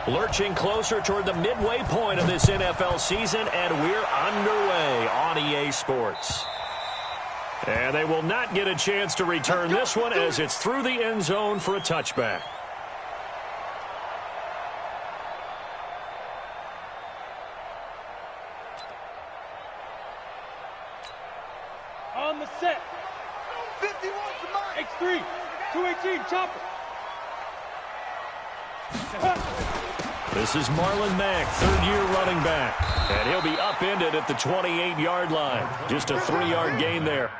Lurching closer toward the midway point of this NFL season, and we're underway on EA Sports. And they will not get a chance to return this one as it's through the end zone for a touchback. On the set. 51 to mine. X3. 218. Chopper. This is Marlon Mack, third-year running back. And he'll be upended at the 28-yard line. Just a 3-yard gain there.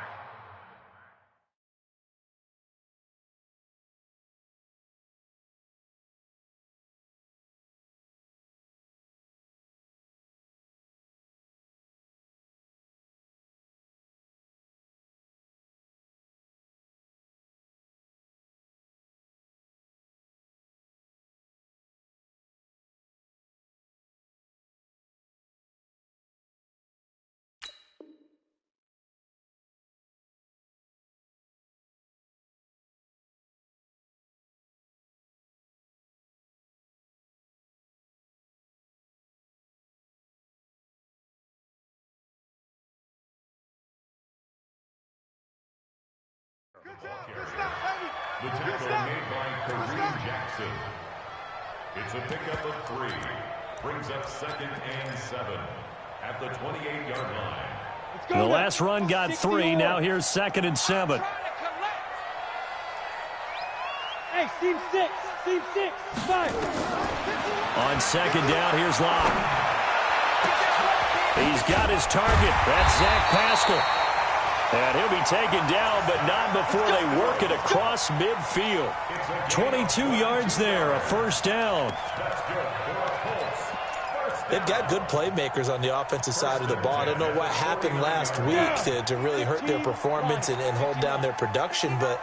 The tackle made by Kareem Jackson. It's a pickup of 3. Brings up 2nd and 7 at the 28-yard line. The last run got 3. Now here's 2nd and 7. Hey, seam 6. Seam 6. 5. On 2nd down, here's Locke. He's got his target. That's Zach Pascal. And he'll be taken down, but not before they work it across midfield. 22 yards there, a first down. They've got good playmakers on the offensive side of the ball. I don't know what happened last week to really hurt their performance and hold down their production, but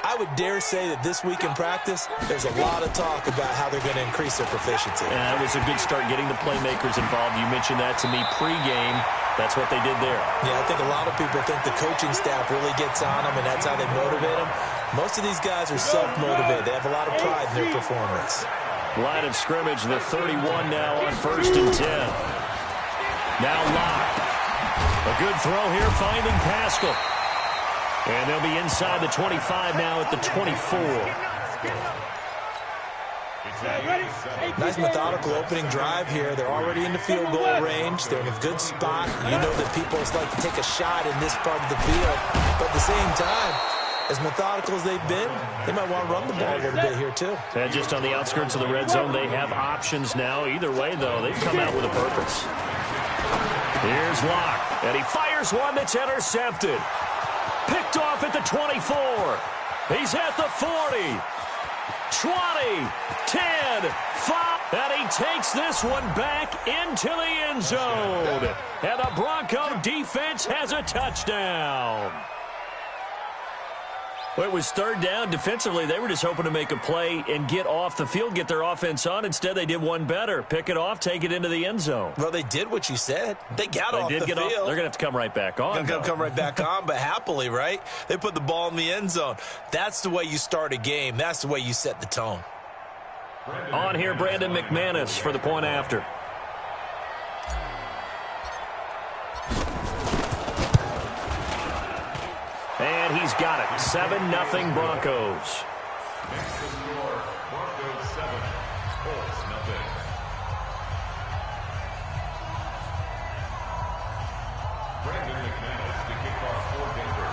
I would dare say that this week in practice, there's a lot of talk about how they're going to increase their proficiency. Yeah, it was a good start getting the playmakers involved. You mentioned that to me pregame. That's what they did there. Yeah, I think a lot of people think the coaching staff really gets on them, and that's how they motivate them. Most of these guys are self-motivated. They have a lot of pride in their performance. Line of scrimmage, the 31 now on 1st and 10. Now Locke. A good throw here, finding Pascal. And they'll be inside the 25 now at the 24. Nice methodical opening drive here. They're already in the field goal range. They're in a good spot. You know that people like to take a shot in this part of the field. But at the same time, as methodical as they've been, they might want to run the ball a little bit here too. And just on the outskirts of the red zone, they have options now. Either way, though, they've come out with a purpose. Here's Locke, and he fires one that's intercepted. Picked off at the 24. He's at the 40. 20, 10, 5. And he takes this one back into the end zone. And the Bronco defense has a touchdown. Well, it was 3rd down. Defensively, they were just hoping to make a play and get off the field, get their offense on. Instead, they did one better. Pick it off, take it into the end zone. Well, they did what you said. They got off the field. They're going to have to come right back on. Come right back on, but happily, right? They put the ball in the end zone. That's the way you start a game. That's the way you set the tone. On here, Brandon McManus for the point after. And he's got it. 7-0 Broncos. Next to score, Broncos 7, Colts 0. Brandon McManus to kick off for Denver.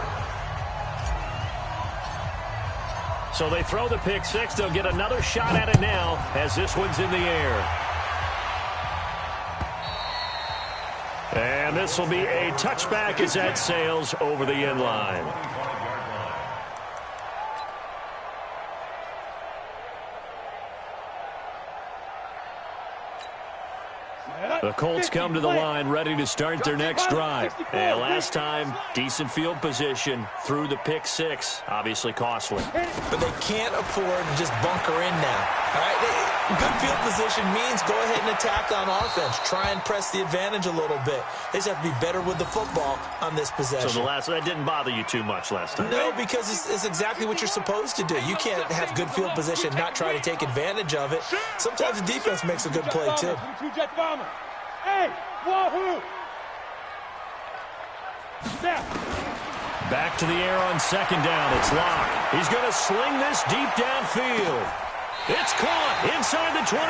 So they throw the pick 6. They'll get another shot at it now as this one's in the air. And this will be a touchback as that sails over the end line. The Colts come to the line ready to start their next drive. And last time, decent field position through the pick six. Obviously costly. But they can't afford to just bunker in now. All right? Good field position means go ahead and attack on offense. Try and press the advantage a little bit. They just have to be better with the football on this possession. So that didn't bother you too much last time? No, because it's exactly what you're supposed to do. You can't have good field position and not try to take advantage of it. Sometimes the defense makes a good play, too. Hey, wahoo! Back to the air on second down. It's Locke. He's going to sling this deep downfield. It's caught inside the 25.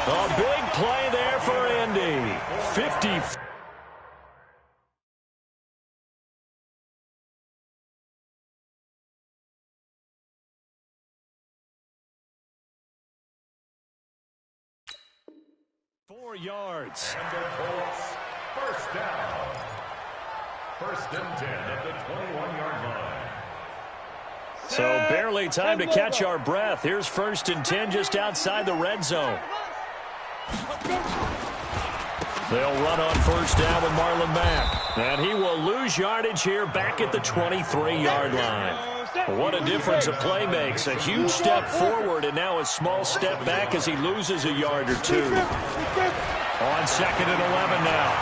A big play there for Indy. 50. Yards. And the Colts, first down. First and 10 at the 21-yard line. So barely time to catch our breath. Here's first and 10 just outside the red zone. They'll run on first down with Marlon Mack. And he will lose yardage here back at the 23-yard line. What a difference a play makes. A huge step forward and now a small step back as he loses a yard or two. On second and 11 now.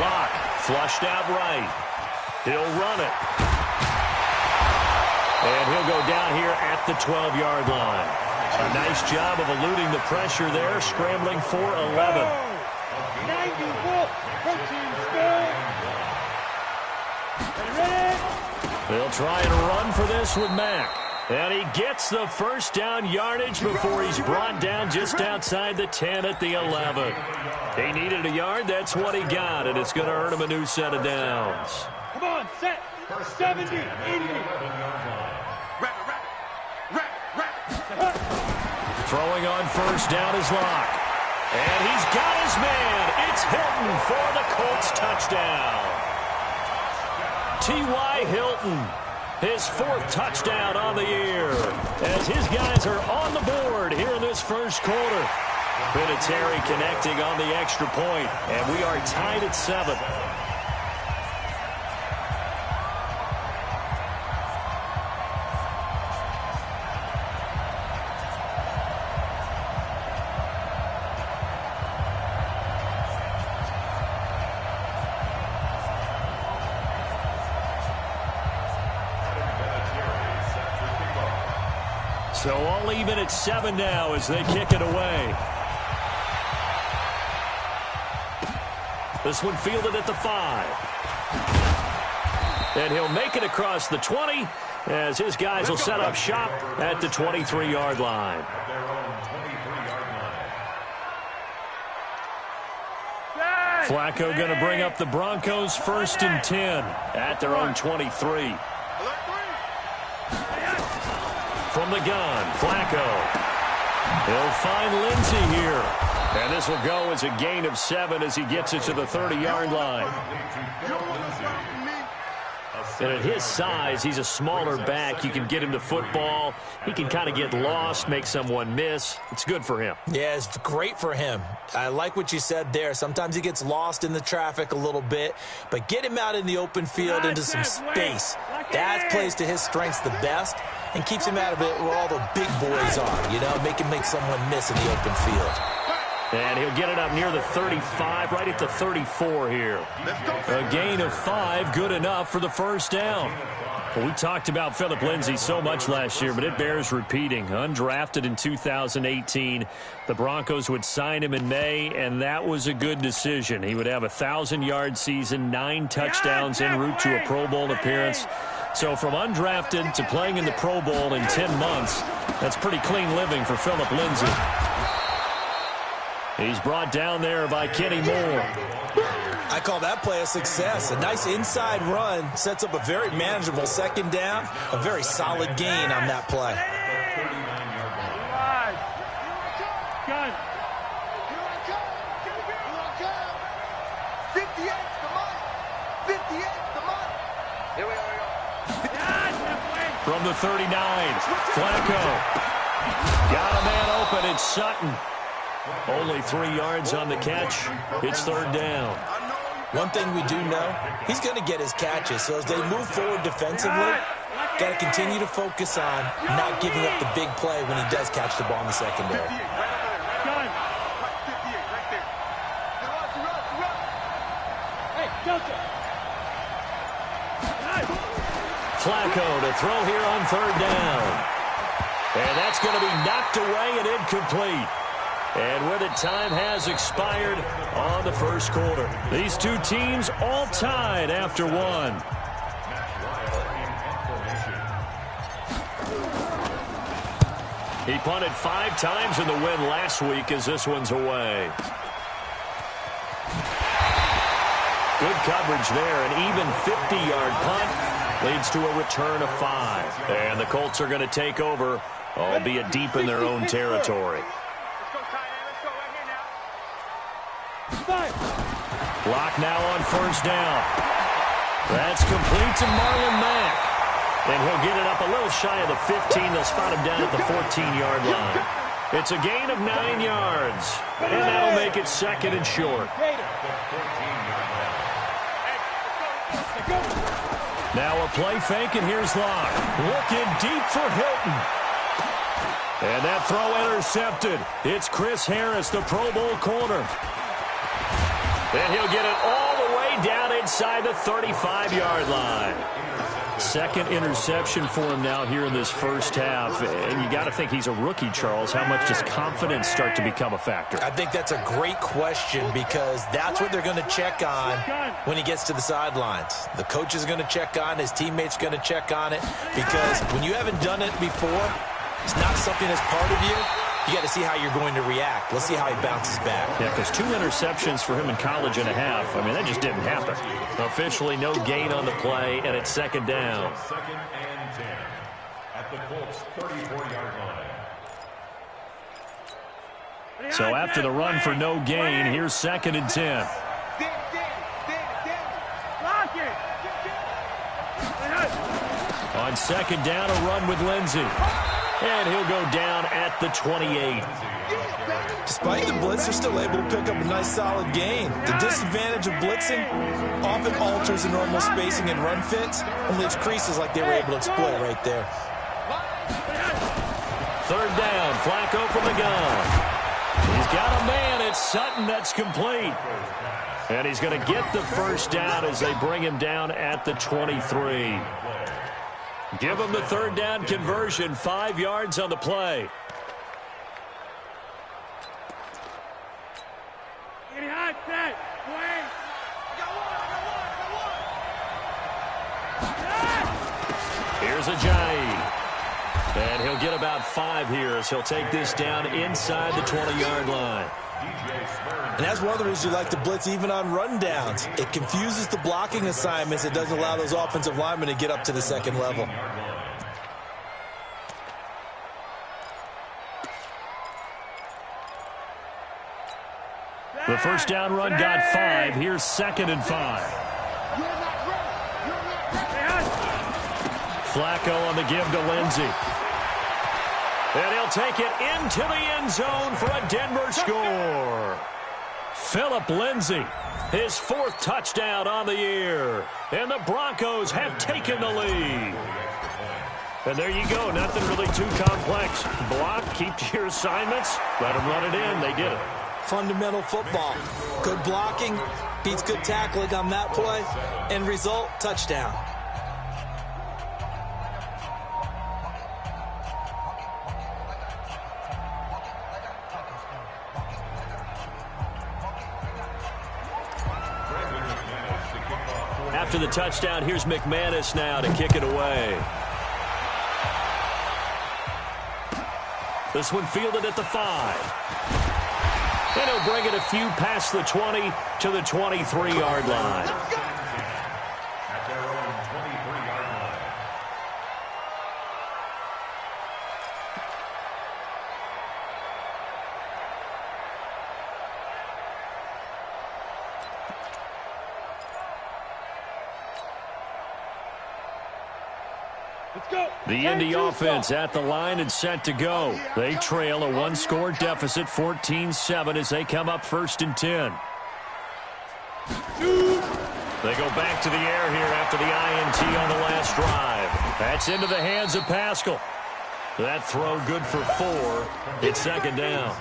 Locke flushed out right. He'll run it. And he'll go down here at the 12-yard line. A nice job of eluding the pressure there, scrambling for 11. 90 protein spill. Ready? They'll try and run for this with Mack. And he gets the first down yardage before he's brought down just outside the 10 at the 11. He needed a yard. That's what he got, and it's going to earn him a new set of downs. Come on, set. 70, 80. Throwing on first down is Locke. And he's got his man. It's Hilton for the Colts touchdown. T.Y. Hilton, his fourth touchdown on the year, as his guys are on the board here in this first quarter. Vinatieri connecting on the extra point, and we are tied at 7. So all even at 7 now as they kick it away. This one fielded at the 5. And he'll make it across the 20 as his guys will set up shop at the 23-yard line. Flacco going to bring up the Broncos first and 10 at their own 23. From the gun, Flacco. He'll find Lindsey here. And this will go as a gain of 7 as he gets it to the 30-yard line. And at his size, he's a smaller back. You can get him to football. He can kind of get lost, make someone miss. It's good for him. Yeah, it's great for him. I like what you said there. Sometimes he gets lost in the traffic a little bit, but get him out in the open field into some space. That plays to his strengths the best and keeps him out of it where all the big boys are, you know, make someone miss in the open field. And he'll get it up near the 35, right at the 34 here. A gain of 5, good enough for the first down. Well, we talked about Phillip Lindsay so much last year, but it bears repeating. Undrafted in 2018, the Broncos would sign him in May, and that was a good decision. He would have a 1,000-yard season, 9 touchdowns en route to a Pro Bowl appearance. So from undrafted to playing in the Pro Bowl in 10 months, that's pretty clean living for Phillip Lindsay. He's brought down there by Kenny Moore. I call that play a success. A nice inside run sets up a very manageable second down. A very solid gain on that play. Gun. 58, come on. 58, come on. Here we are. From the 39, Flacco. Got a man open. It's Sutton. Only 3 yards on the catch. It's third down. One thing we do know, he's going to get his catches. So as they move forward defensively, got to continue to focus on not giving up the big play when he does catch the ball in the secondary. Flacco to throw here on third down. And that's going to be knocked away and incomplete. And with it, time has expired on the first quarter. These two teams all tied after one. He punted 5 times in the win last week as this one's away. Good coverage there. An even 50-yard punt leads to a return of 5. And the Colts are going to take over, albeit deep in their own territory. Block now on first down. That's complete to Marlon Mack. And he'll get it up a little shy of the 15. They'll spot him down at the 14-yard line. It's a gain of 9 yards. And that'll make it second and short. Now a play fake, and here's Locke. Looking deep for Hilton. And that throw intercepted. It's Chris Harris, the Pro Bowl corner. And he'll get it all the way down inside the 35-yard line. Second interception for him now here in this first half. And you got to think he's a rookie, Charles. How much does confidence start to become a factor? I think that's a great question because that's what they're going to check on when he gets to the sidelines. The coach is going to check on, his teammates going to check on it, because when you haven't done it before, it's not something that's part of you. You got to see how you're going to react. Let's see how he bounces back. Yeah, because 2 interceptions for him in college and a half. I mean, that just didn't happen. Officially no gain on the play, and it's second down. Second and 10 at the Colts 34-yard line. So after the run for no gain, here's second and 10. On second down, a run with Lindsey. And he'll go down at the 28. Despite the blitz, they're still able to pick up a nice solid gain. The disadvantage of blitzing often alters the normal spacing and run fits and leaves creases like they were able to exploit right there. Third down, Flacco from the gun. He's got a man. It's Sutton. That's complete. And he's going to get the first down as they bring him down at the 23. Give him the third down conversion, 5 yards on the play. Here's Ajayi. And he'll get about 5 here as he'll take this down inside the 20-yard line. And that's one of the reasons you like to blitz even on rundowns. It confuses the blocking assignments. It doesn't allow those offensive linemen to get up to the second level. The first down run got 5. Here's second and 5. Flacco on the give to Lindsey. And he'll take it into the end zone for a Denver score. Phillip Lindsay, his 4th touchdown on the year. And the Broncos have taken the lead. And there you go. Nothing really too complex. Block, keep to your assignments, let them run it in. They did it. Fundamental football. Good blocking beats good tackling on that play. End result, touchdown. After the touchdown, here's McManus now to kick it away. This one fielded at the 5. And he'll bring it a few past the 20 to the 23-yard line. At their own 23-yard line. Let's go. The Indy offense at the line and set to go. They trail a one-score deficit, 14-7, as they come up 1st and 10. They go back to the air here after the INT on the last drive. That's into the hands of Pascal. That throw good for 4. It's 2nd down.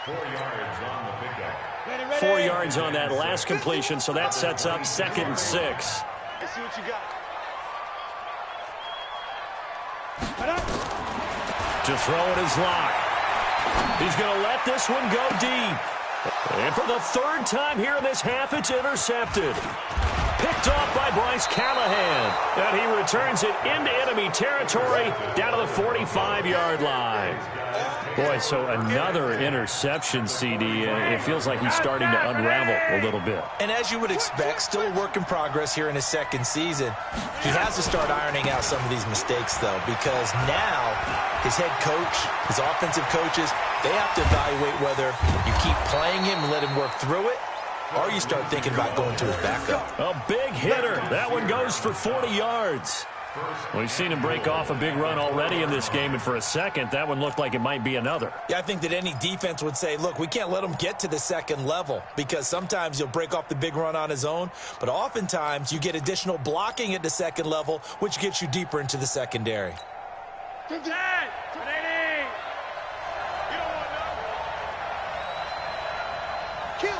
4 yards on the pickup. 4 yards on that last completion, so that sets up 2nd and 6. Let's see what you got. To throw it is Locke. He's going to let this one go deep. And for the 3rd time here in this half, it's intercepted. Picked off by Bryce Callahan. And he returns it into enemy territory down to the 45-yard line. Boy, so another interception, CD. It feels like he's starting to unravel a little bit. And as you would expect, still a work in progress here in his 2nd season. He has to start ironing out some of these mistakes, though, because now his head coach, his offensive coaches, they have to evaluate whether you keep playing him and let him work through it, or you start thinking about going to his backup. A big hitter. That one goes for 40 yards. We've seen him break off a big run already in this game, and for a second, that one looked like it might be another. Yeah, I think that any defense would say, look, we can't let him get to the 2nd level, because sometimes he'll break off the big run on his own, but oftentimes you get additional blocking at the 2nd level, which gets you deeper into the secondary. Kill,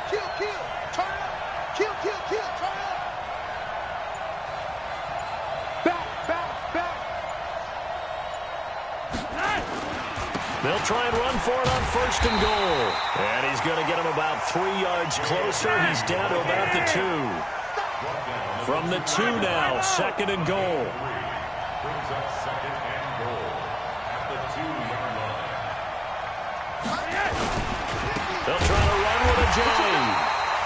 kill, kill. Turn up. Kill, kill, kill. Turn up. Back, back, back. They'll try and run for it on 1st and goal. And he's going to get him about 3 yards closer. He's down to about the 2. From the 2 now, 2nd and goal. Brings up 2nd and goal at the 2-yard line. They'll try to run with a J.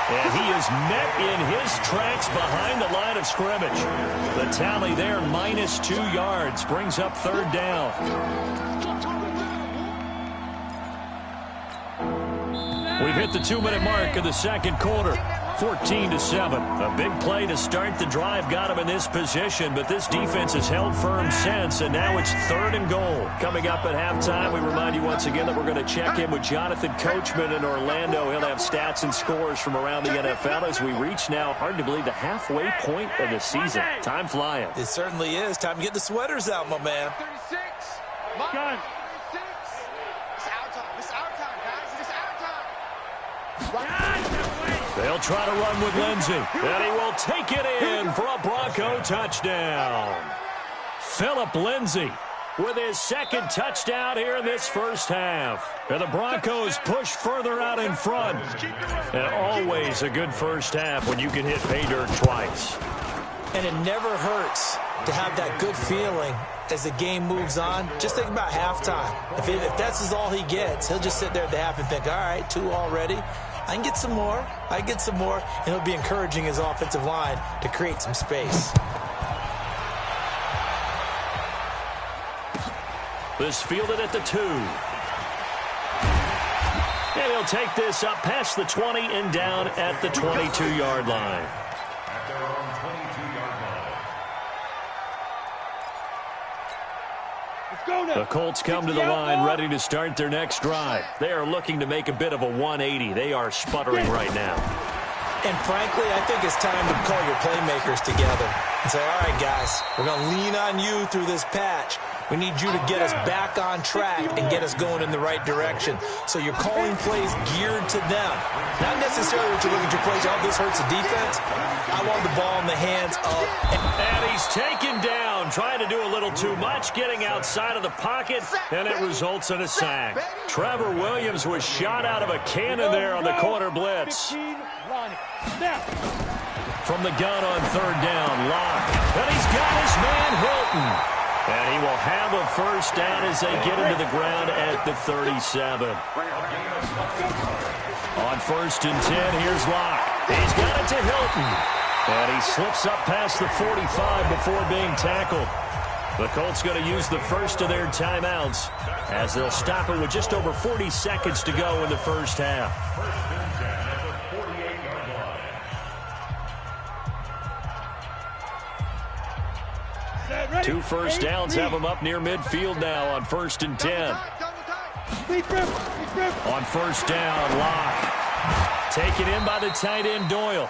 And he is met in his tracks behind the line of scrimmage. The tally there, -2 yards, brings up 3rd down. We've hit the 2-minute mark of the 2nd quarter. 14-7. A big play to start the drive got him in this position, but this defense has held firm since, and now it's 3rd and goal. Coming up at halftime, we remind you once again that we're going to check in with Jonathan Coachman in Orlando. He'll have stats and scores from around the NFL as we reach now, hard to believe, the halfway point of the season. Time flying. It certainly is. Time to get the sweaters out, my man. 36. Gun. 36. It's our time. It's our time, guys. It's our time. They'll try to run with Lindsey, and he will take it in for a Bronco touchdown. Phillip Lindsay with his 2nd touchdown here in this 1st half. And the Broncos push further out in front. And always a good 1st half when you can hit pay dirt twice. And it never hurts to have that good feeling as the game moves on. Just think about halftime. If that's all he gets, he'll just sit there at the half and think, all right, 2 already. I can get some more. I can get some more. And he'll be encouraging his offensive line to create some space. This fielded at the 2. And he'll take this up past the 20 and down at the 22-yard line. At their own 22-yard line. Let's go now. The Colts come to the line ready to start their next drive. They are looking to make a bit of a 180. They are sputtering right now. And frankly, I think it's time to call your playmakers together and say, all right, guys, we're going to lean on you through this patch. We need you to get us back on track and get us going in the right direction. So you're calling plays geared to them. Not necessarily that you look at your plays, oh, this hurts the defense. I want the ball in the hands of... And he's taken down, trying to do a little too much, getting outside of the pocket, and it results in a sack. Trevor Williams was shot out of a cannon there on the corner blitz. 15, run. Now. From the gun on 3rd down, Locke. And he's got his man Hilton. And he will have a 1st down as they get into the ground at the 37. On 1st and 10, here's Locke. He's got it to Hilton. And he slips up past the 45 before being tackled. The Colts going to use the first of their timeouts as they'll stop it with just over 40 seconds to go in the 1st half. 2 first downs have them up near midfield now on 1st and 10. On 1st down, Locke. Taken in by the tight end, Doyle.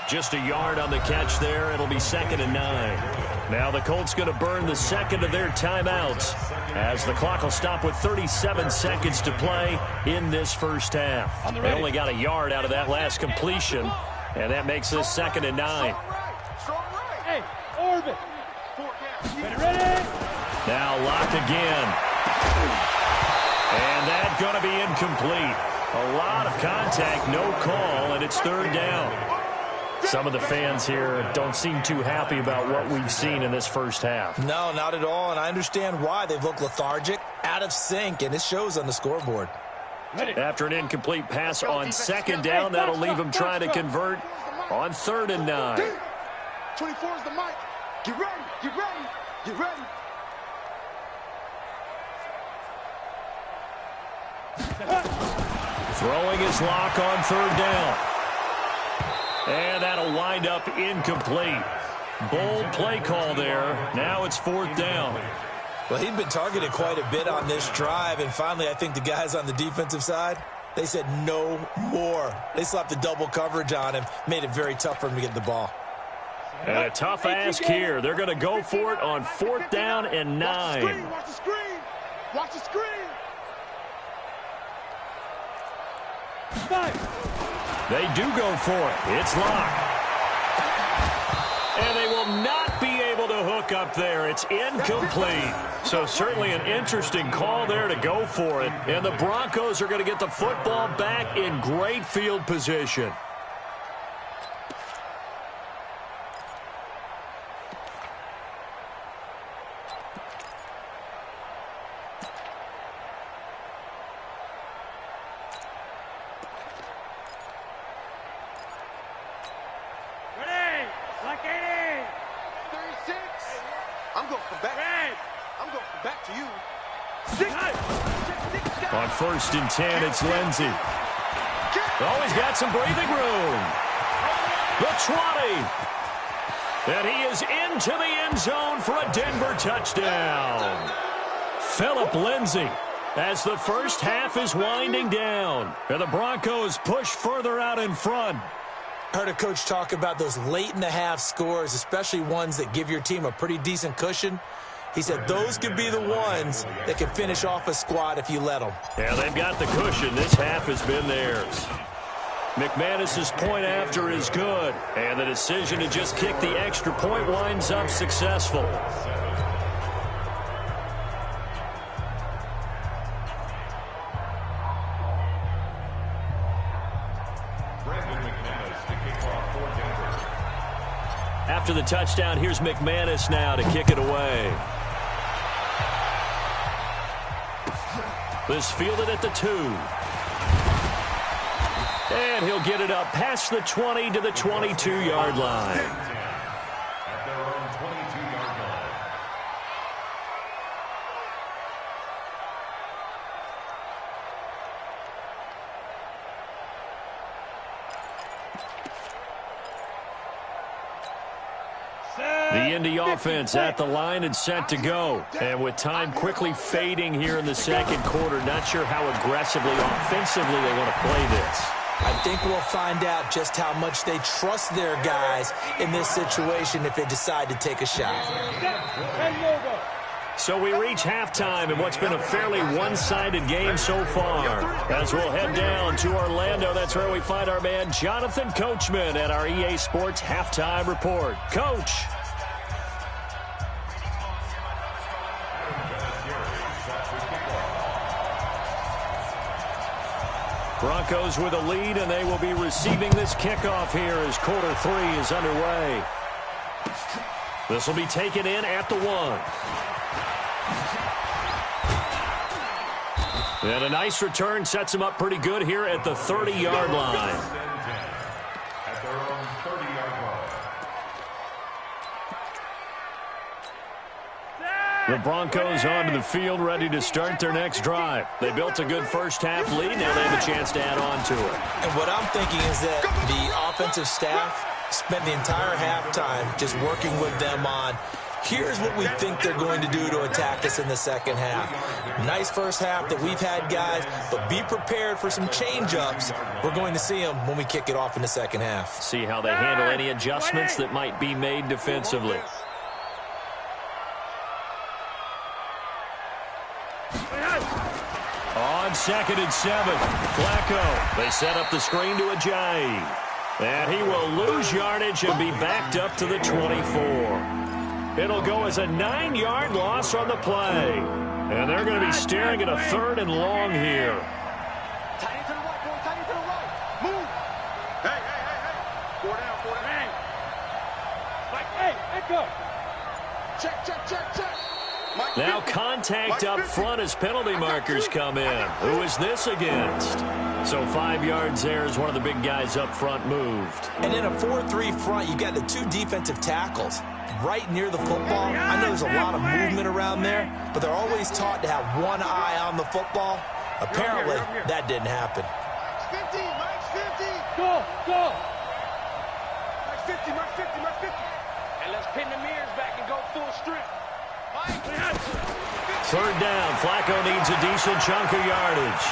Just a yard on the catch there. It'll be 2nd and 9. Now the Colts going to burn the second of their timeouts as the clock will stop with 37 seconds to play in this first half. They only got a yard out of that last completion, and that makes this 2nd and 9. Hey, Orbit. Ready? Now Locke again. And that's going to be incomplete. A lot of contact, no call, and it's 3rd down. Some of the fans here don't seem too happy about what we've seen in this first half. No, not at all, and I understand why. They've looked lethargic, out of sync, and it shows on the scoreboard. After an incomplete pass on 2nd down, that'll leave them trying to convert on 3rd and 9. 24 is the mic. Get ready, get ready, get ready. Throwing his Locke on 3rd down. And that'll wind up incomplete. Bold play call there. Now it's 4th down. Well, he'd been targeted quite a bit on this drive, and finally I think the guys on the defensive side, they said no more. They slapped the double coverage on him, made it very tough for him to get the ball. And a tough ask here. They're going to go for it on 4th down and 9. Watch the screen. Watch the screen. They do go for it. It's Locke. And they will not be able to hook up there. It's incomplete. So certainly an interesting call there to go for it. And the Broncos are going to get the football back in great field position. On 1st and 10, it's Lindsey. Oh, he's got some breathing room. The 20. And he is into the end zone for a Denver touchdown. Phillip Lindsay as the first half is winding down. And the Broncos push further out in front. Heard a coach talk about those late-in-the-half scores, especially ones that give your team a pretty decent cushion. He said those could be the ones that can finish off a squad if you let them. Yeah, they've got the cushion. This half has been theirs. McManus's point after is good, and the decision to just kick the extra point winds up successful. After the touchdown, here's McManus now to kick it away. This fielded at the 2. And he'll get it up past the 20 to the 22-yard line. At their own 22-yard line. The Indy offense at the line and set to go. And with time quickly fading here in the second quarter, not sure how aggressively, offensively they want to play this. I think we'll find out just how much they trust their guys in this situation if they decide to take a shot. So we reach halftime in what's been a fairly one-sided game so far. As we'll head down to Orlando, that's where we find our man Jonathan Coachman at our EA Sports Halftime Report. Coach. Broncos with a lead, and they will be receiving this kickoff here as quarter 3 is underway. This will be taken in at the 1. And a nice return sets him up pretty good here at the 30-yard line. At their own 30-yard line. The Broncos onto the field, ready to start their next drive. They built a good first-half lead. Now they have a chance to add on to it. And what I'm thinking is that the offensive staff spent the entire halftime just working with them on Here's what we think they're going to do to attack us in the second half. Nice first half that we've had, guys, but be prepared for some change-ups. We're going to see them when we kick it off in the second half. See how they handle any adjustments that might be made defensively. On 2nd and 7, Flacco. They set up the screen to Ajayi. And he will lose yardage and be backed up to the 24. It'll go as a 9-yard loss on the play. And they're going to be staring at a 3rd and long here. Tight end to the right, boy. Tight end to the right. Move. Hey. 4 down. Hey. Mike, hey, echo. Check. Mike, Now contact up front as penalty markers come in. Who is this against? So 5 yards there as one of the big guys up front moved. And in a 4-3 front, you've got the 2 defensive tackles right near the football. I know there's a lot of movement around there, but they're always taught to have one eye on the football. Apparently, that didn't happen. Mike's 50. Go. Mike's 50. And let's pin the mirrors back and go full strip. 3rd down. Flacco needs a decent chunk of yardage.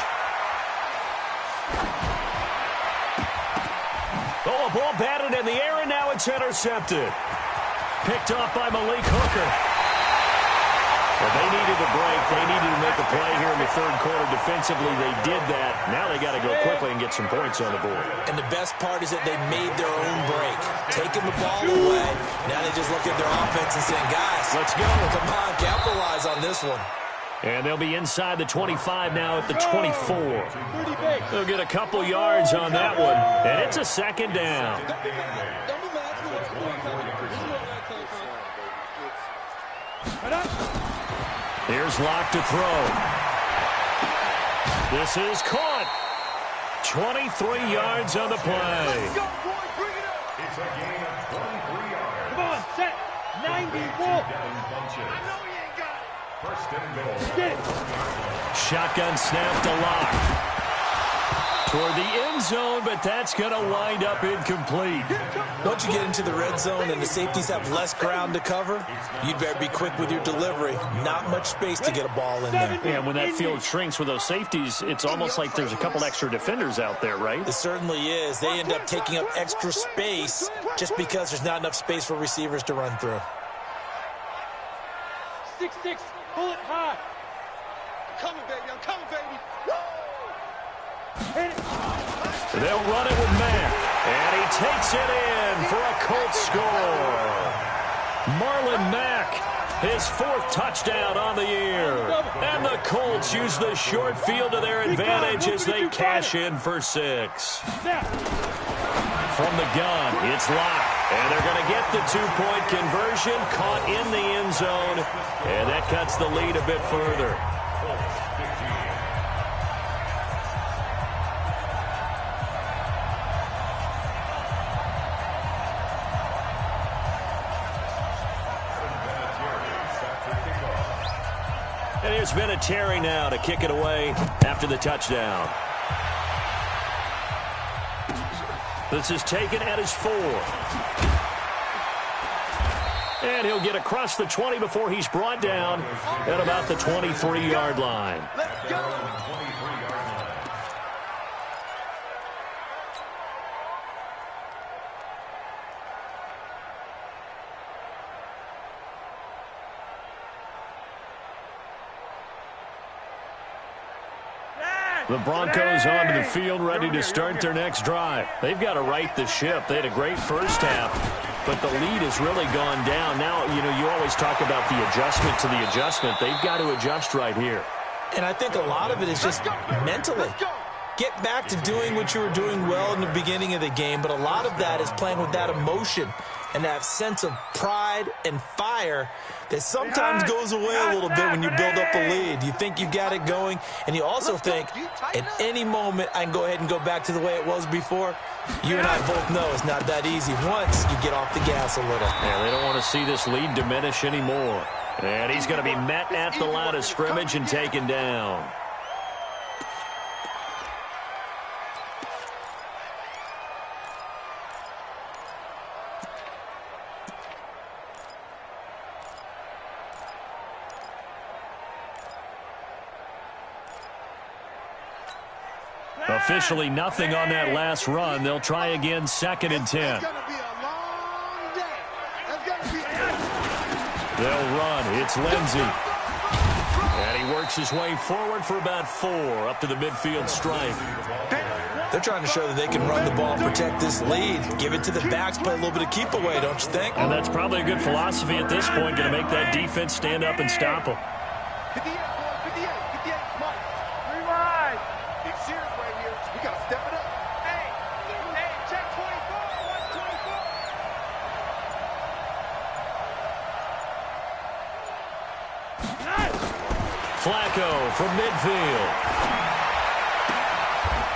Oh, a ball batted in the air, and now it's intercepted. Picked off by Malik Hooker. Well, they needed a break. They needed to make a play here in the 3rd quarter. Defensively, they did that. Now they got to go quickly and get some points on the board. And the best part is that they made their own break. Taking the ball away. Now they just look at their offense and saying, guys, let's go. Come on, capitalize on this one. And they'll be inside the 25 now at the 24. They'll get a couple yards on that one. And it's a 2nd down. Here's Locke to throw. This is caught. 23 yards on the play. It's a gain of 23 yards. Come on, set. 90 ball. I know you ain't got it. 1st and goal. Get it. Shotgun snap to Locke. Toward the end zone, but that's going to wind up incomplete. Once you get into the red zone and the safeties have less ground to cover, you'd better be quick with your delivery. Not much space to get a ball in there. Yeah, when that field shrinks with those safeties, it's almost like there's a couple extra defenders out there, right? It certainly is. They end up taking up extra space just because there's not enough space for receivers to run through. 6-6, pull it high. I'm coming, baby. Woo! Hit it. They'll run it with Mack, and he takes it in for a Colts score. Marlon Mack, his 4th touchdown on the year. And the Colts use the short field to their advantage as they cash in for 6. From the gun, it's Locke, and they're going to get the 2-point conversion, caught in the end zone, and that cuts the lead a bit further. And here's Vinatieri now to kick it away after the touchdown. This is taken at his 4. And he'll get across the 20 before he's brought down at about the 23-yard line. Let's go. The Broncos onto the field ready to start their next drive. They've got to right the ship. They had a great first half, but the lead has really gone down. Now, you always talk about the adjustment to the adjustment. They've got to adjust right here. And I think a lot of it is just mentally. Get back to doing what you were doing well in the beginning of the game, but a lot of that is playing with that emotion and that sense of pride and fire that sometimes goes away a little bit when you build up a lead. You think you've got it going, and you also think, at any moment, I can go ahead and go back to the way it was before. You and I both know it's not that easy once you get off the gas a little. Yeah, they don't want to see this lead diminish anymore. And he's going to be met at the line of scrimmage and taken down. Officially nothing on that last run. They'll try again, 2nd and 10. It's going to be a long day. It's going to be They'll run. It's Lindsey. And he works his way forward for about 4 up to the midfield stripe. They're trying to show that they can run the ball, protect this lead. Give it to the backs, play a little bit of keep away, don't you think? And that's probably a good philosophy at this point, going to make that defense stand up and stop them. 58, boys, 58, 58, Mike. Rewind. It's serious right here. We got to step it up. Hey, check 24. What's 24? Flacco from midfield.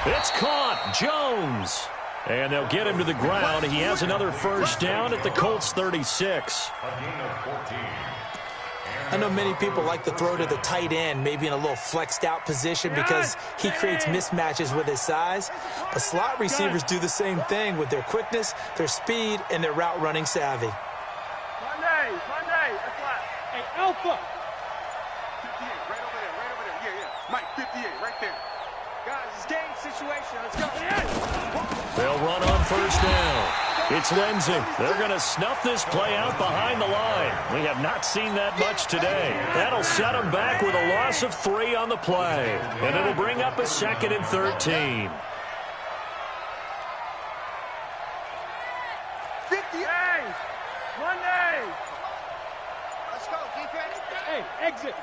It's caught. Jones. And they'll get him to the ground. He has another first down at the Colts 36. I know many people like to throw to the tight end, maybe in a little flexed out position because he creates mismatches with his size. But slot receivers do the same thing with their quickness, their speed, and their route running savvy. Monday, that's right. Hey, Alpha. 58, right over there. Yeah. Mike, 58, right there. Guys, it's game situation. Let's go. They'll run on first down. It's Lindsey. They're going to snuff this play out behind the line. We have not seen that much today. That'll set them back with a loss of 3 on the play. And it'll bring up a 2nd and 13. 58. Monday. Let's go, defense. Hey, exit.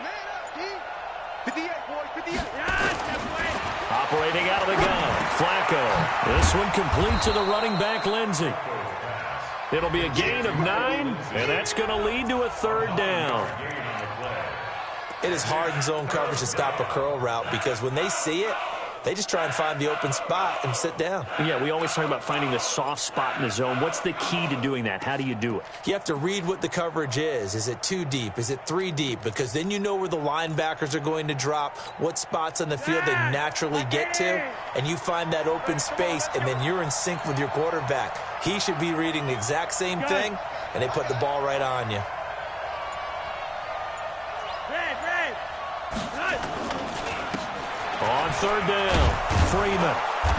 Man up, D. 58, boys, 58. Operating out of the gun, Flacco. This one complete to the running back, Lindsey. It'll be a gain of 9, and that's going to lead to a 3rd down. It is hard in zone coverage to stop a curl route because when they see it, they just try and find the open spot and sit down. Yeah, we always talk about finding the soft spot in the zone. What's the key to doing that? How do you do it? You have to read what the coverage is. Is it 2 deep? Is it 3 deep? Because then you know where the linebackers are going to drop, what spots on the field they naturally get to, and you find that open space, and then you're in sync with your quarterback. He should be reading the exact same thing, and they put the ball right on you. On 3rd down, Freeman.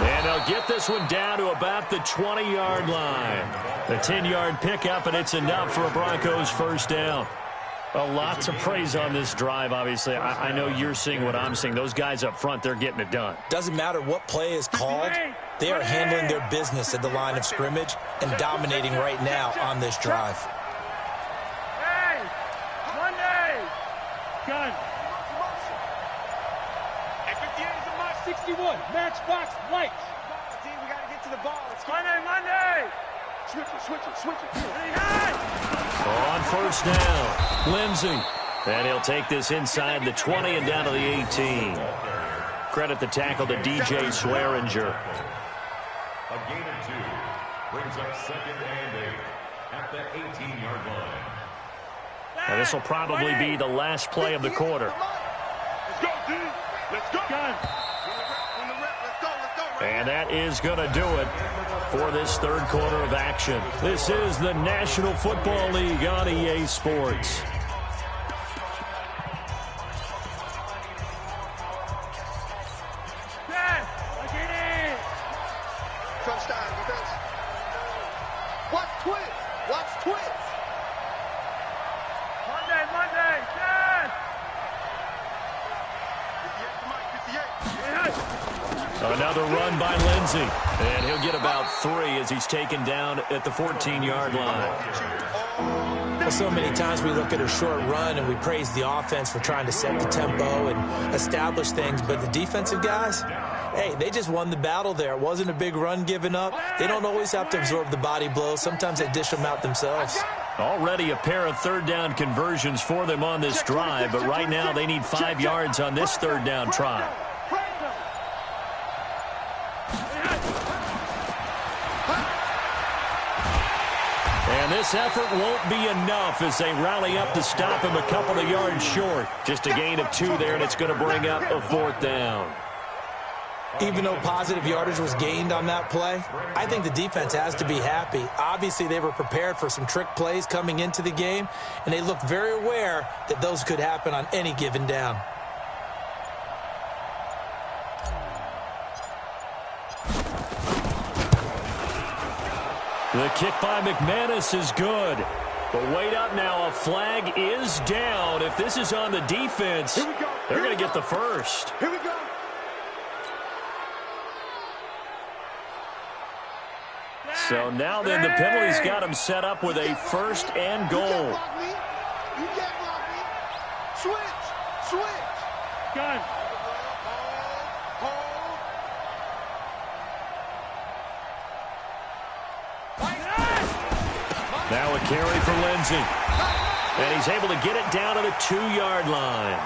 And they'll get this one down to about the 20-yard line. The 10-yard pickup, and it's enough for a Broncos first down. A lot to praise on this drive, obviously. I know you're seeing what I'm seeing. Those guys up front, they're getting it done. Doesn't matter what play is called. They are handling their business at the line of scrimmage and dominating right now on this drive. Hey, Monday. Gun. 61, matchbox lights. D, we got to get to the ball. Let's go. Monday. Switch it. On first down, Lindsey. And he'll take this inside the 20 and down to the 18. Credit the tackle to DJ Swearinger. A gain of 2 brings up 2nd and 8 at the 18-yard line. Now this will probably be the last play of the quarter. Let's go, D. Let's go. Gun. And that is going to do it for this 3rd quarter of action. This is the National Football League on EA Sports. Touchdown, defense. Watch twins. Monday. Gun. 58, Mike, 58. Another run by Lindsey. And he'll get about 3 as he's taken down at the 14-yard line. Well, so many times we look at a short run and we praise the offense for trying to set the tempo and establish things, but the defensive guys, hey, they just won the battle there. It wasn't a big run given up. They don't always have to absorb the body blows. Sometimes they dish them out themselves. Already a pair of 3rd down conversions for them on this drive, but right now they need 5 yards on this 3rd down try. And this effort won't be enough as they rally up to stop him a couple of yards short. Just a gain of 2 there, and it's going to bring up a 4th down. Even though positive yardage was gained on that play, I think the defense has to be happy. Obviously, they were prepared for some trick plays coming into the game, and they looked very aware that those could happen on any given down. The kick by McManus is good. But wait up now, a flag is down. If this is on the defense, they're going to get the first. Here we go. So now then the penalty's got him set up with a first and goal. You can't block me. Switch. Gun. Hold. Now a carry for Lindsey. And he's able to get it down to the 2-yard line.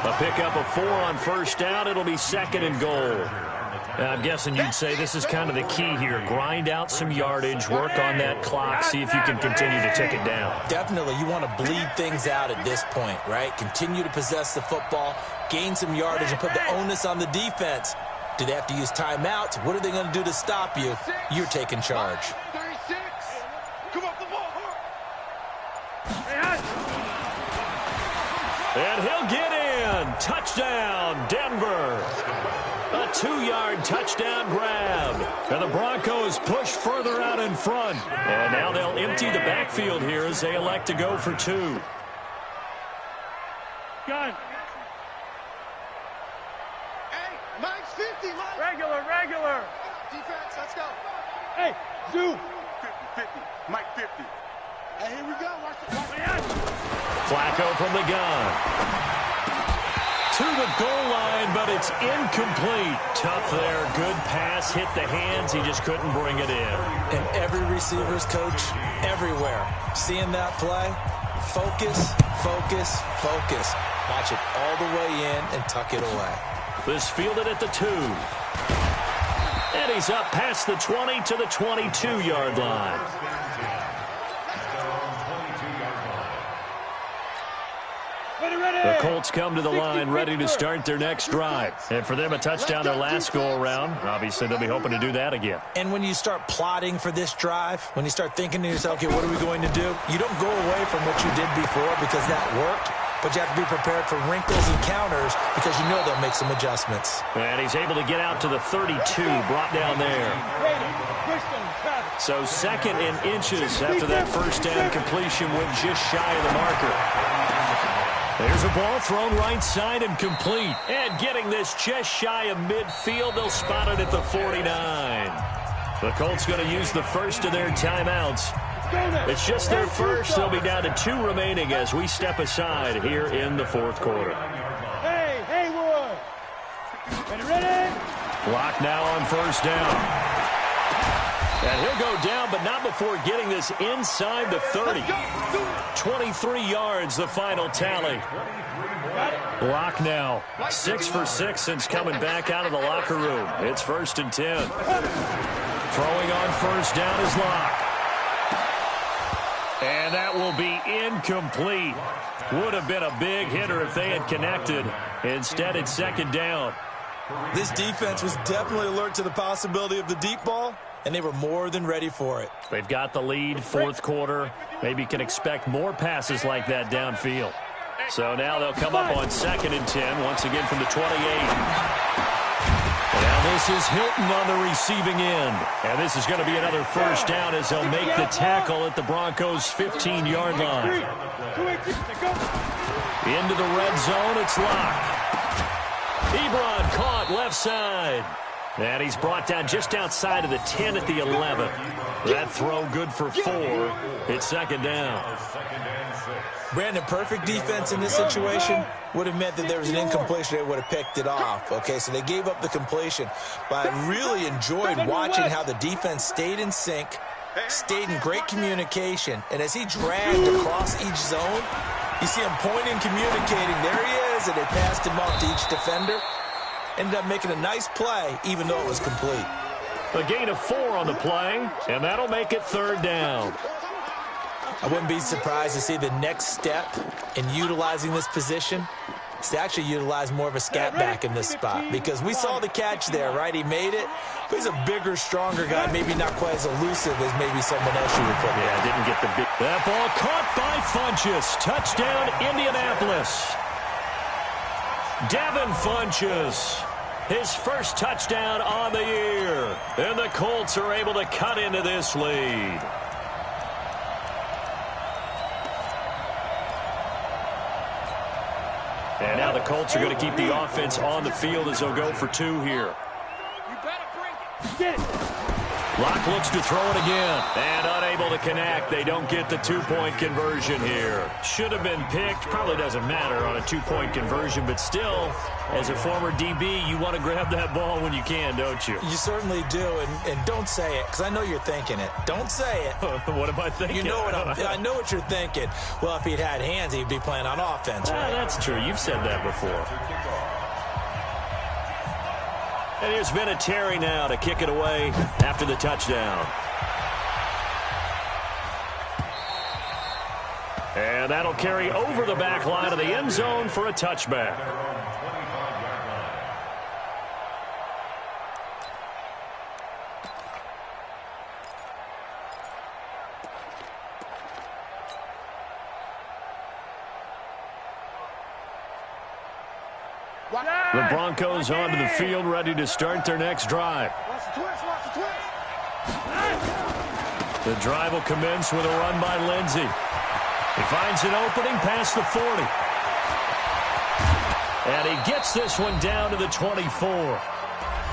A pickup of 4 on first down. It'll be second and goal. I'm guessing you'd say this is kind of the key here. Grind out some yardage, work on that clock, see if you can continue to tick it down. Definitely, you want to bleed things out at this point, right? Continue to possess the football, gain some yardage, and put the onus on the defense. Do they have to use timeouts? What are they going to do to stop you? You're taking charge. 36. Come off the ball. And he'll get in. Touchdown, Denver. A 2-yard touchdown grab. And the Broncos push further out in front. And now they'll empty the backfield here as they elect to go for 2. Gun. Hey, Mike's 50, Mike. Regular. Defense, let's go. Hey, Zoo. 50. Mike 50. Hey, here we go. Watch the Flacco from the gun. To the goal line, but it's incomplete. Tough there. Good pass. Hit the hands. He just couldn't bring it in. And every receiver's coach, everywhere. Seeing that play, focus. Watch it all the way in and tuck it away. This fielded at the 2. And he's up past the 20 to the 22-yard line. The Colts come to the line ready to start their next drive. And for them, a touchdown their last go-around. Obviously, they'll be hoping to do that again. And when you start plotting for this drive, when you start thinking to yourself, okay, what are we going to do? You don't go away from what you did before because that worked. But you have to be prepared for wrinkles and counters because you know they'll make some adjustments. And he's able to get out to the 32, brought down there. So second and inches after that first down completion went just shy of the marker. There's a ball thrown right side and complete. And getting this just shy of midfield, they'll spot it at the 49. The Colts going to use the first of their timeouts. It's just their first. They'll be down to 2 remaining as we step aside here in the fourth quarter. Hey, Haywood. Ready? Block now on first down. And he'll go down, but not before getting this inside the 30. 23 yards, the final tally. Block now. 6 for 6 since coming back out of the locker room. It's 1st and 10. Throwing on first down is Locke. And that will be incomplete. Would have been a big hitter if they had connected. Instead, it's second down. This defense was definitely alert to the possibility of the deep ball, and they were more than ready for it. They've got the lead, fourth quarter. Maybe can expect more passes like that downfield. So now they'll come up on 2nd and 10, once again from the 28. Now this is Hilton on the receiving end. And this is going to be another first down as they'll make the tackle at the Broncos' 15-yard line. Into the red zone, it's Locke. Ebron caught left side. And he's brought down just outside of the 10 at the 11. That throw good for 4. It's second down. Brandon, perfect defense in this situation would have meant that there was an incompletion. They would have picked it off. Okay, so they gave up the completion. But I really enjoyed watching how the defense stayed in sync, stayed in great communication. And as he dragged across each zone, you see him pointing, communicating. There he is, and they passed him off to each defender. Ended up making a nice play, even though it was complete. A gain of 4 on the play, and that'll make it third down. I wouldn't be surprised to see the next step in utilizing this position is to actually utilize more of a scat back in this spot, because we saw the catch there, right? He made it, but he's a bigger, stronger guy, maybe not quite as elusive as maybe someone else you would put there. Didn't get the big. That ball caught by Funchess. Touchdown, Indianapolis. Devin Funchess his first touchdown on the year. And the Colts are able to cut into this lead. And now the Colts are going to keep the offense on the field as they'll go for 2 here. You better bring it. Get it. Locke looks to throw it again, and unable to connect. They don't get the 2-point conversion here. Should have been picked. Probably doesn't matter on a 2-point conversion, but still, as a former DB, you want to grab that ball when you can, don't you? You certainly do, and don't say it, because I know you're thinking it. Don't say it. What am I thinking? You know what I know what you're thinking. Well, if he'd had hands, he'd be playing on offense, right? That's true. You've said that before. And here's Vinatieri now to kick it away after the touchdown. And that'll carry over the back line of the end zone for a touchback. The Broncos onto the field, ready to start their next drive. The drive will commence with a run by Lindsey. He finds an opening past the 40. And he gets this one down to the 24.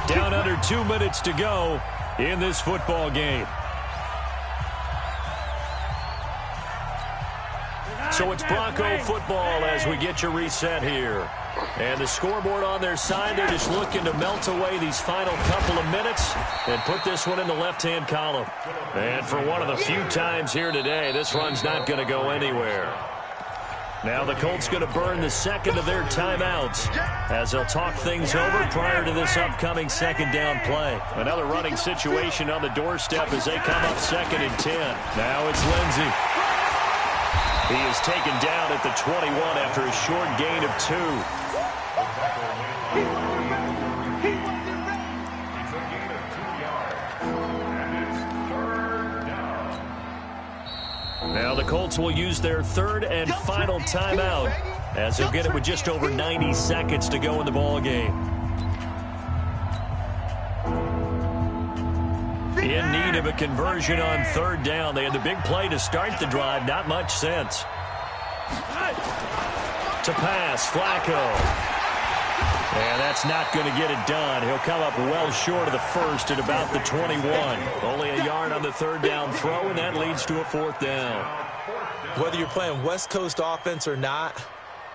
Down under 2 minutes to go in this football game. So it's Bronco football as we get your reset here. And the scoreboard on their side, they're just looking to melt away these final couple of minutes and put this one in the left-hand column. And for one of the few times here today, this run's not going to go anywhere. Now the Colts going to burn the second of their timeouts as they'll talk things over prior to this upcoming second down play. Another running situation on the doorstep as they come up 2nd and 10. Now it's Lindsey. He is taken down at the 21 after a short gain of 2. Now the Colts will use their 3rd and final timeout as they'll get it with just over 90 seconds to go in the ball game. In need of a conversion on 3rd down. They had the big play to start the drive. Not much sense. To pass, Flacco. And that's not going to get it done. He'll come up well short of the first at about the 21. Only a yard on the 3rd down throw, and that leads to a 4th down. Whether you're playing West Coast offense or not,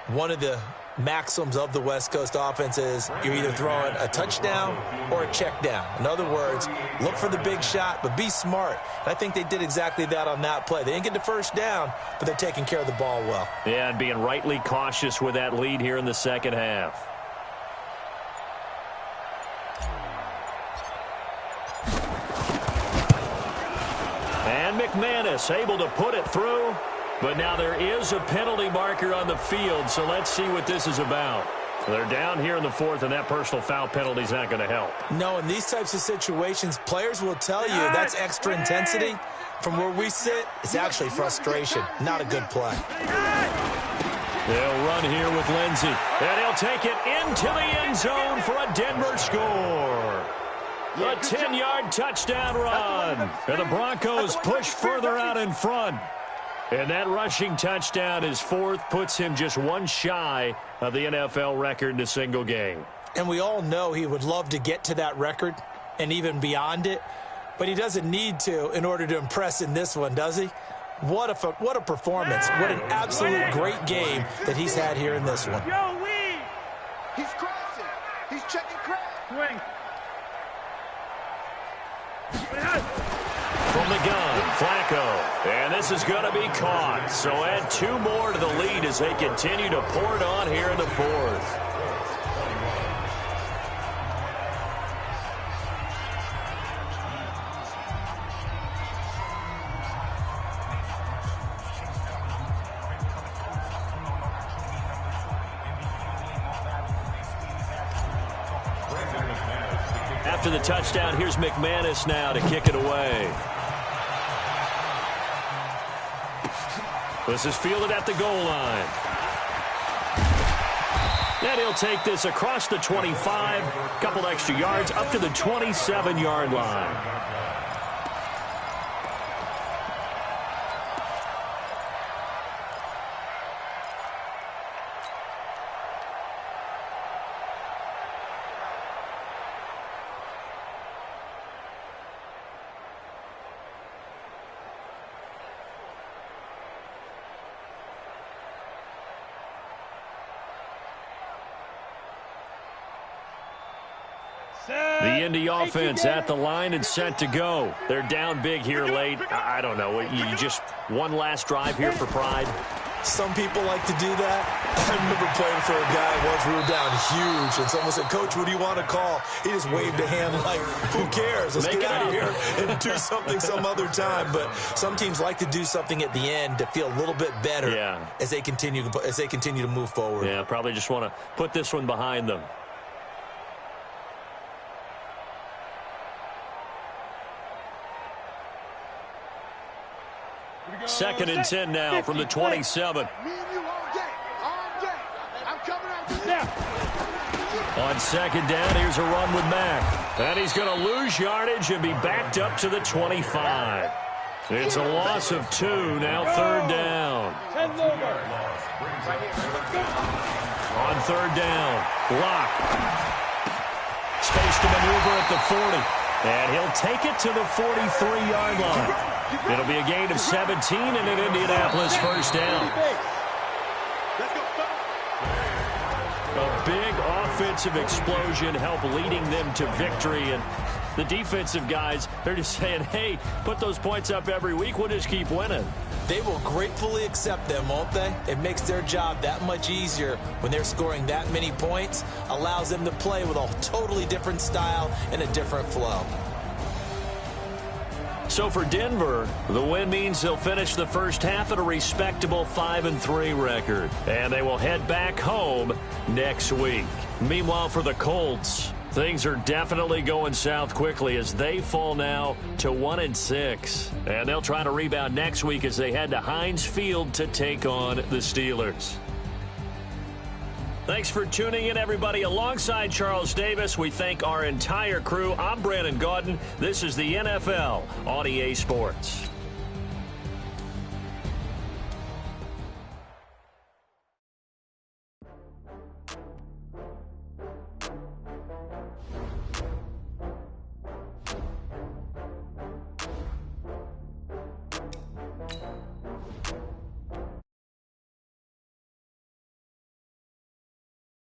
one of the maxims of the West Coast offense is you're either throwing a touchdown or a check down. In other words, look for the big shot, but be smart. And I think they did exactly that on that play. They didn't get the first down, but they're taking care of the ball well. Yeah, and being rightly cautious with that lead here in the second half. And McManus able to put it through. But now there is a penalty marker on the field, so let's see what this is about. They're down here in the 4th, and that personal foul penalty is not going to help. No, in these types of situations, players will tell you that's extra intensity. From where we sit, it's actually frustration, not a good play. They'll run here with Lindsey, and he'll take it into the end zone for a Denver score. A 10-yard touchdown run, and the Broncos push further out in front. And that rushing touchdown, his 4th, puts him just one shy of the NFL record in a single game. And we all know he would love to get to that record and even beyond it, but he doesn't need to in order to impress in this one, does he? What a performance. What an absolute great game that he's had here in this one. Yo, Lee! He's crossing. He's checking crack. Swing. From the gun, Flacco. And this is going to be caught. So add 2 more to the lead as they continue to pour it on here in the 4th. After the touchdown, here's McManus now to kick it away. This is fielded at the goal line. And he'll take this across the 25, a couple extra yards, up to the 27-yard line. The Indy offense at the line and set to go. They're down big here late. I don't know. You just one last drive here for pride? Some people like to do that. I remember playing for a guy once. We were down huge, and someone said, "Coach, what do you want to call?" He just waved a hand like, who cares? Let's get out of here and do something some other time. But some teams like to do something at the end to feel a little bit better as they continue to move forward. Yeah, probably just want to put this one behind them. Second and 10 now from the 27. On second down, here's a run with Mack. And he's going to lose yardage and be backed up to the 25. It's a loss of 2, now third down. On third down, Locke. Space to maneuver at the 40. And he'll take it to the 43-yard line. It'll be a gain of 17 and an Indianapolis first down. A big offensive explosion helped leading them to victory. And the defensive guys, they're just saying, hey, put those points up every week. We'll just keep winning. They will gratefully accept them, won't they? It makes their job that much easier when they're scoring that many points. Allows them to play with a totally different style and a different flow. So for Denver, the win means they'll finish the first half at a respectable 5-3 record. And they will head back home next week. Meanwhile, for the Colts, things are definitely going south quickly as they fall now to 1-6. And they'll try to rebound next week as they head to Heinz Field to take on the Steelers. Thanks for tuning in, everybody. Alongside Charles Davis, we thank our entire crew. I'm Brandon Gaudin. This is the NFL on EA Sports.